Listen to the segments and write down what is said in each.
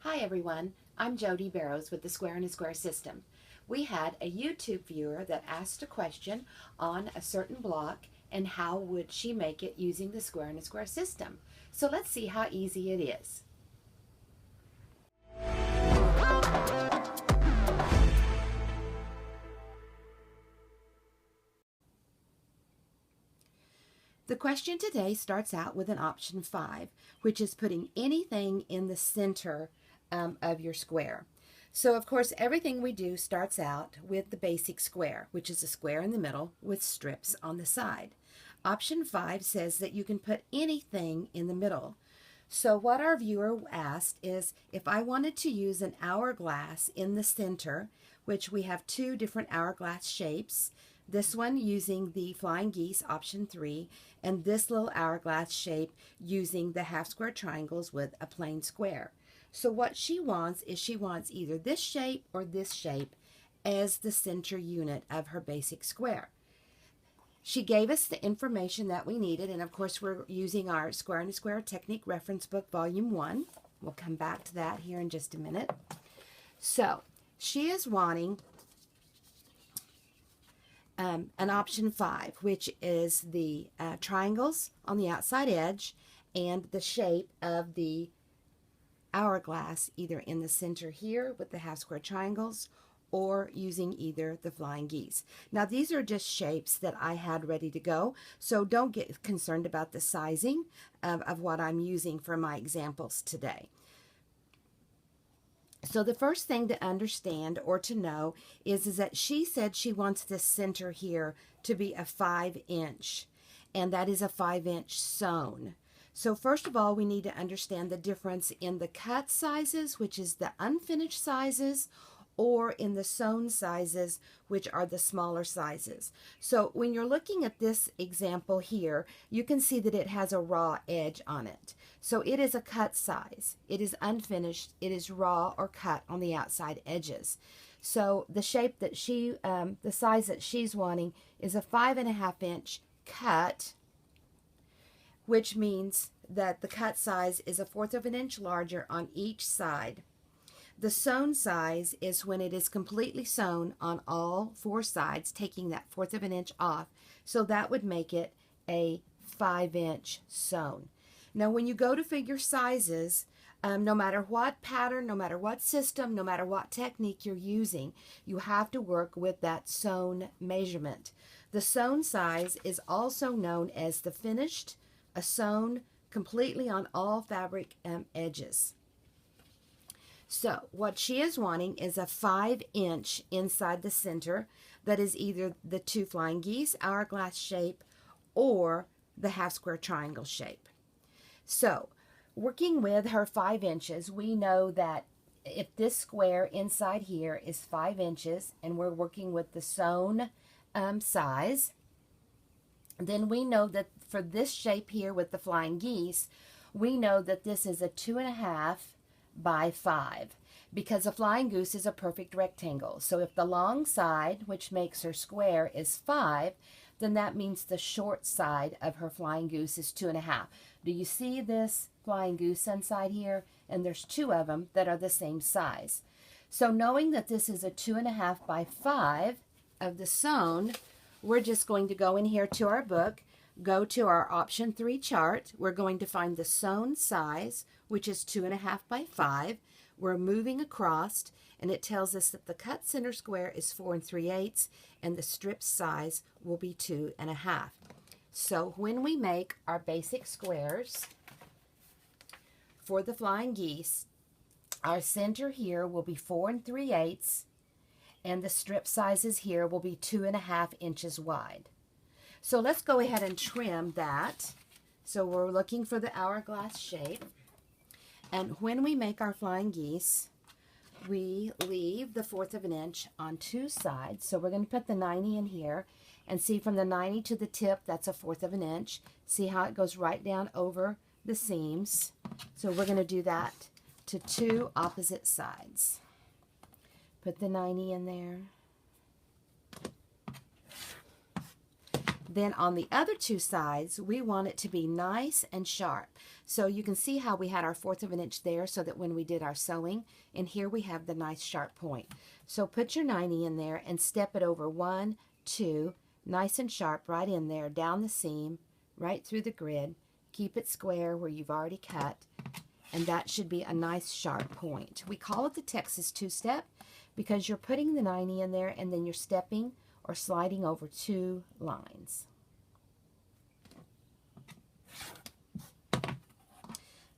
Hi everyone, I'm Jodi Barrows with the Square in a Square system. We had a YouTube viewer that asked a question on a certain block and how would she make it using the Square in a Square system. So let's see how easy it is. The question today starts out with an option 5, which is putting anything in the center of your square. So of course everything we do starts out with the basic square, which is a square in the middle with strips on the side. Option 5 says that you can put anything in the middle. So what our viewer asked is if I wanted to use an hourglass in the center, which we have two different hourglass shapes, this one using the flying geese, option 3, and this little hourglass shape using the half square triangles with a plain square. So what she wants is she wants either this shape or this shape as the center unit of her basic square. She gave us the information that we needed, and of course we're using our Square in a Square Technique Reference Book Volume 1. We'll come back to that here in just a minute. So she is wanting an option 5, which is the triangles on the outside edge and the shape of the hourglass either in the center here with the half square triangles or using either the flying geese. Now these are just shapes that I had ready to go, so don't get concerned about the sizing of what I'm using for my examples today. So the first thing to understand or to know is that she said she wants this center here to be a 5-inch, and that is a 5-inch sewn. So first of all, we need to understand the difference in the cut sizes, which is the unfinished sizes, or in the sewn sizes, which are the smaller sizes. So when you're looking at this example here, you can see that it has a raw edge on it. So it is a cut size. It is unfinished. It is raw or cut on the outside edges. So the shape that the size that she's wanting is a 5.5-inch cut, which means that the cut size is a 1/4 of an inch larger on each side. The sewn size is when it is completely sewn on all 4 sides, taking that 1/4 of an inch off. So that would make it a 5-inch sewn. Now when you go to figure sizes, no matter what pattern, no matter what system, no matter what technique you're using, you have to work with that sewn measurement. The sewn size is also known as the finished, a sewn completely on all fabric edges. So what she is wanting is a 5-inch inside the center that is either the 2 flying geese hourglass shape or the half square triangle shape. So working with her 5 inches, we know that if this square inside here is 5 inches and we're working with the sewn size, then we know that for this shape here with the flying geese, we know that this is a 2.5 by 5 because a flying goose is a perfect rectangle. So if the long side, which makes her square, is 5, then that means the short side of her flying goose is 2.5. Do you see this flying goose inside here? And there's 2 of them that are the same size. So knowing that this is a 2.5 by 5 of the sewn, we're just going to go in here to our book, go to our option 3 chart. We're going to find the sewn size, which is 2.5 by 5. We're moving across, and it tells us that the cut center square is 4 3/8, and the strip size will be 2.5. So when we make our basic squares for the flying geese, our center here will be 4 3/8, and the strip sizes here will be 2.5 inches wide. So let's go ahead and trim that. So we're looking for the hourglass shape. And when we make our flying geese, we leave the 1/4 of an inch on 2 sides. So we're going to put the 90 in here and see from the 90 to the tip, that's a 1/4 of an inch. See how it goes right down over the seams. So we're going to do that to 2 opposite sides. Put the 90 in there. Then on the other two sides, we want it to be nice and sharp. So you can see how we had our 1/4 of an inch there so that when we did our sewing, and here we have the nice sharp point. So put your 90 in there and step it over 1, 2, nice and sharp right in there, down the seam, right through the grid. Keep it square where you've already cut, and that should be a nice sharp point. We call it the Texas two-step because you're putting the 90 in there and then you're stepping or sliding over 2 lines.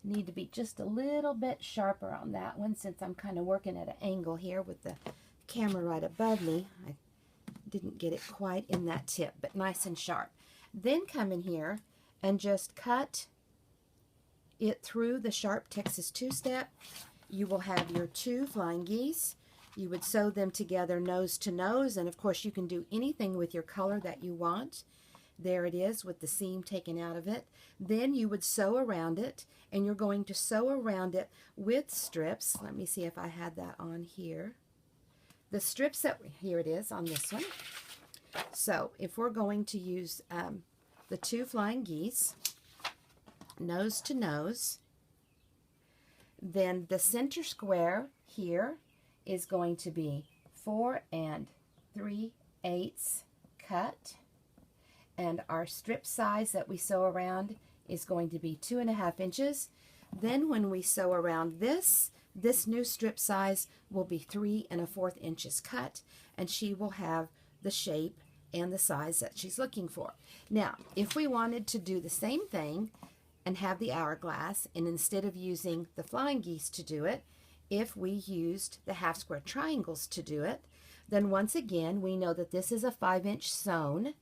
Need to be just a little bit sharper on that one since I'm kind of working at an angle here with the camera right above me. I didn't get it quite in that tip, but nice and sharp. Then come in here and just cut it through the sharp Texas two-step. You will have your 2 flying geese. You would sew them together nose to nose, and of course you can do anything with your color that you want. There it is with the seam taken out of it. Then you would sew around it, and you're going to sew around it with strips. Let me see if I had that on here. The strips that, here it is on this one. So if we're going to use the 2 flying geese, nose to nose, then the center square here is going to be 4 3/8 cut, and our strip size that we sew around is going to be 2.5 inches. Then when we sew around this new strip size will be 3 1/4 inches cut, and she will have the shape and the size that she's looking for. Now, if we wanted to do the same thing and have the hourglass, and instead of using the flying geese to do it, if we used the half square triangles to do it, then once again we know that this is a 5-inch sewn,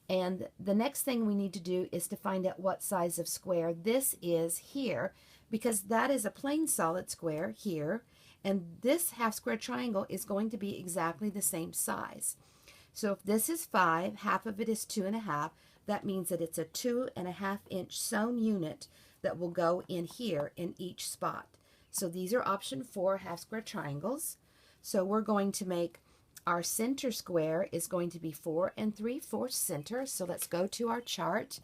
and the next thing we need to do is to find out what size of square this is here, because that is a plain solid square here, and this half square triangle is going to be exactly the same size. So if this is 5, half of it is 2.5, that means that it's a 2.5 inch sewn unit that will go in here in each spot. So these are option 4 half square triangles. So we're going to make our center square is going to be 4 3/4 center. So let's go to our chart.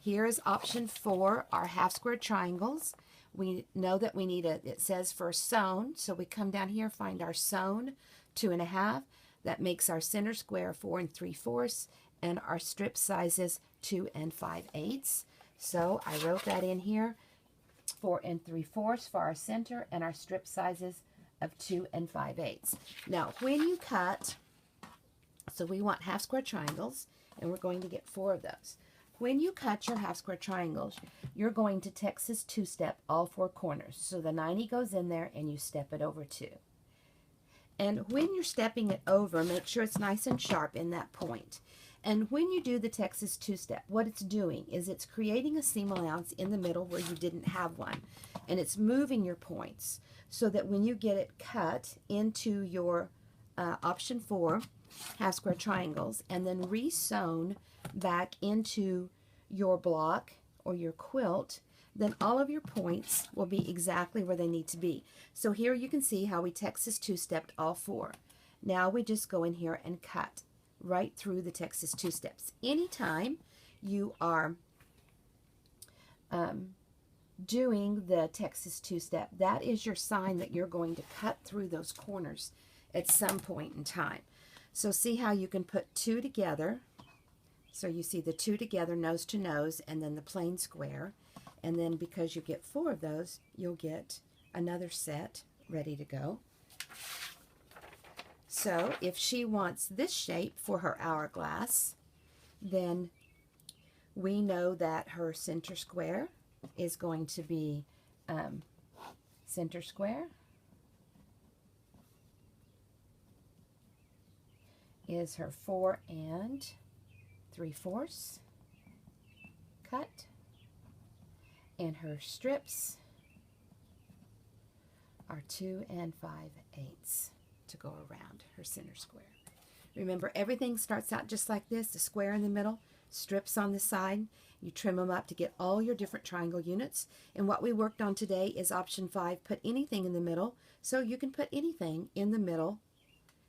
Here is option 4, our half square triangles. We know that we need it says for sewn. So we come down here, find our sewn 2.5. That makes our center square 4 3/4, and our strip sizes 2 5/8. So I wrote that in here, 4 3/4 for our center, and our strip sizes of 2 5/8. Now, when you cut, so we want half square triangles, and we're going to get 4 of those. When you cut your half square triangles, you're going to Texas two-step all 4 corners. So the 90 goes in there, and you step it over 2. And when you're stepping it over, make sure it's nice and sharp in that point. And when you do the Texas two-step, what it's doing is it's creating a seam allowance in the middle where you didn't have one. And it's moving your points so that when you get it cut into your option 4 half square triangles and then re-sewn back into your block or your quilt, then all of your points will be exactly where they need to be. So here you can see how we Texas two-stepped all 4. Now we just go in here and cut right through the Texas two-steps. Anytime you are doing the Texas two-step, that is your sign that you're going to cut through those corners at some point in time. So see how you can put 2 together. So you see the 2 together, nose to nose, and then the plain square. And then because you get 4 of those, you'll get another set ready to go. So if she wants this shape for her hourglass, then we know that her center square is going to be center square is her 4 3/4 cut, and her strips are 2 5/8 to go around her center square. Remember, everything starts out just like this, the square in the middle, strips on the side. You trim them up to get all your different triangle units. And what we worked on today is option 5, put anything in the middle. So you can put anything in the middle.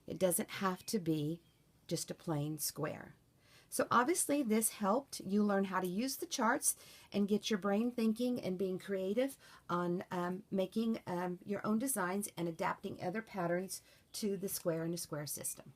It doesn't have to be just a plain square. So obviously this helped you learn how to use the charts and get your brain thinking and being creative on making your own designs and adapting other patterns to the square and the square system.